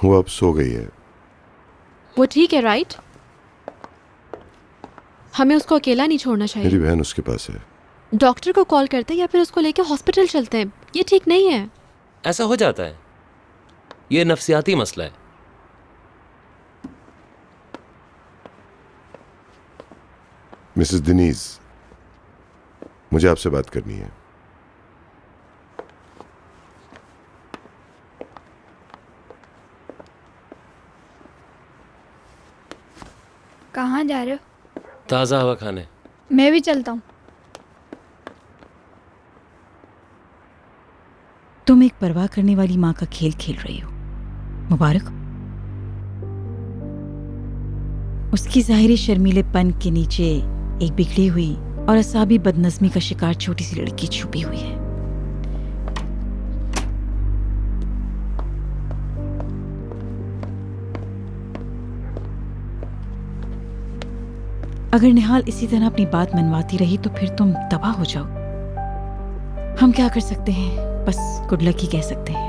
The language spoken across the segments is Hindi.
वो अब सो गई है। वो ठीक है राइट? हमें उसको अकेला नहीं छोड़ना मेरी चाहिए। बहन उसके पास है। डॉक्टर को कॉल करते हैं या फिर उसको लेकर हॉस्पिटल चलते हैं। ये ठीक नहीं है। ऐसा हो जाता है, ये नफ्सियाती मसला है। मिसेस दिनीज, मुझे आपसे बात करनी है। कहाँ जा रहे हो? ताज़ा हवा खाने। मैं भी चलता हूँ। तुम एक परवाह करने वाली माँ का खेल खेल रही हो। मुबारक। उसकी ज़ाहिरी शर्मीलेपन के नीचे एक बिगड़ी हुई और असाबी बदनज़मी का शिकार छोटी सी लड़की छुपी हुई है। अगर निहाल इसी तरह अपनी बात मनवाती रही तो फिर तुम तबाह हो जाओ। हम क्या कर सकते हैं, बस गुड लक ही कह सकते हैं।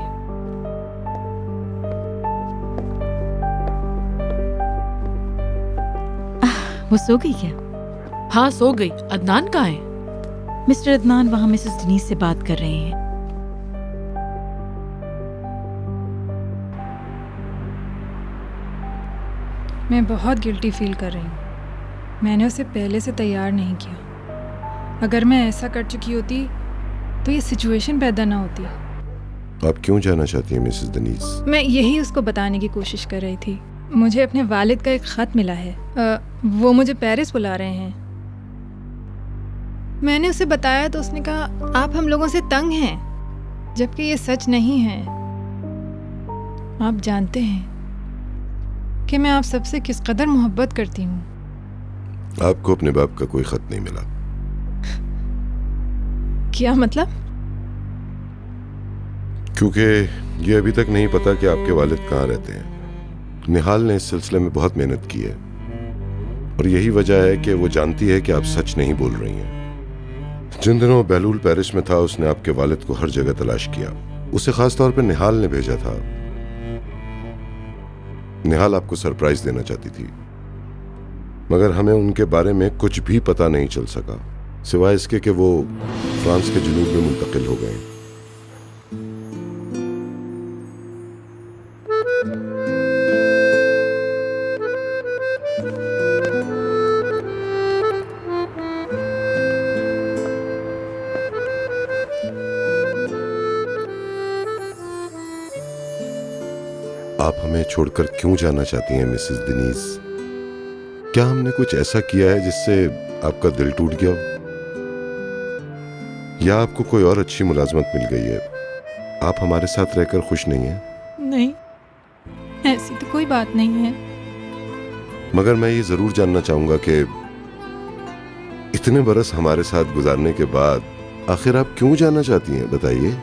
वो सो गई क्या? हाँ सो गई। अदनान कहाँ है? मिस्टर अदनान वहाँ मिसेस डनीज से बात कर रहे हैं। मैं बहुत गिल्टी फील कर रही हूँ। मैंने उसे पहले से तैयार नहीं किया। अगर मैं ऐसा कर चुकी होती तो ये सिचुएशन पैदा ना होती। आप क्यों जाना चाहती हैं मिसेस दनीज? मैं यही उसको बताने की कोशिश कर रही थी। मुझे अपने वालिद का एक ख़त मिला है। वो मुझे पेरिस बुला रहे हैं। मैंने उसे बताया तो उसने कहा आप हम लोगों से तंग हैं, जबकि ये सच नहीं है। आप जानते हैं कि मैं आप सबसे किस कदर मोहब्बत करती हूँ। आपको अपने बाप का कोई खत नहीं मिला? क्या मतलब? क्योंकि ये अभी तक नहीं पता कि आपके वालिद कहाँ रहते हैं। निहाल ने इस सिलसिले में बहुत मेहनत की है और यही वजह है कि वो जानती है कि आप सच नहीं बोल रही हैं। जिन दिनों बहलूल पेरिस में था उसने आपके वालिद को हर जगह तलाश किया। उसे खास तौर पर निहाल ने भेजा था। निहाल आपको सरप्राइज देना चाहती थी, मगर हमें उनके बारे में कुछ भी पता नहीं चल सका, सिवाय इसके कि वो फ्रांस के जुनूब में मुंतकिल हो गए। आप हमें छोड़कर क्यों जाना चाहती हैं मिसेस दिनीज? क्या हमने कुछ ऐसा किया है जिससे आपका दिल टूट गया हो, या आपको कोई और अच्छी मुलाजमत मिल गई है? आप हमारे साथ रहकर खुश नहीं हैं? नहीं, ऐसी तो कोई बात नहीं है। मगर मैं ये जरूर जानना चाहूंगा कि इतने बरस हमारे साथ गुजारने के बाद आखिर आप क्यों जाना चाहती हैं? बताइए।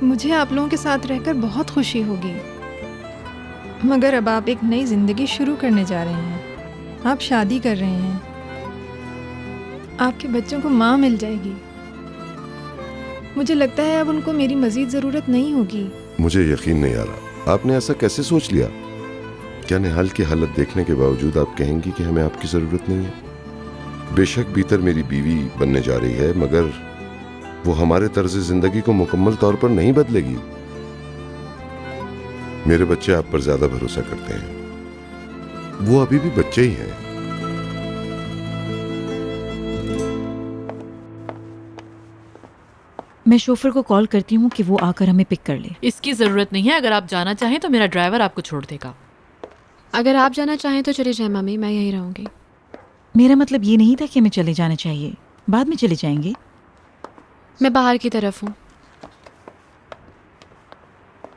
मुझे आप लोगों के साथ रहकर बहुत खुशी होगी, मगर अब आप एक नई जिंदगी शुरू करने जा रहे हैं। आप शादी कर रहे हैं, आपके बच्चों को माँ मिल जाएगी। मुझे लगता है अब उनको मेरी मजीद ज़रूरत नहीं होगी। मुझे यकीन नहीं आ रहा, आपने ऐसा कैसे सोच लिया? क्या निहाल की हालत देखने के बावजूद आप कहेंगी कि हमें आपकी ज़रूरत नहीं है? बेशक भीतर मेरी बीवी बनने जा रही है, मगर वो हमारे तर्ज जिंदगी को मुकम्मल तौर पर नहीं बदलेगी। मेरे बच्चे आप पर ज्यादा भरोसा करते हैं। वो अभी भी बच्चे ही हैं। मैं शोफर को कॉल करती हूँ कि वो आकर हमें पिक कर ले। इसकी जरूरत नहीं है। अगर आप जाना चाहें तो मेरा ड्राइवर आपको छोड़ देगा। अगर आप जाना चाहें तो चले जाएं मम्मी, मैं यहीं रहूंगी। मेरा मतलब ये नहीं था कि हमें चले जाना चाहिए, बाद में चले जाएंगे। मैं बाहर की तरफ हूँ।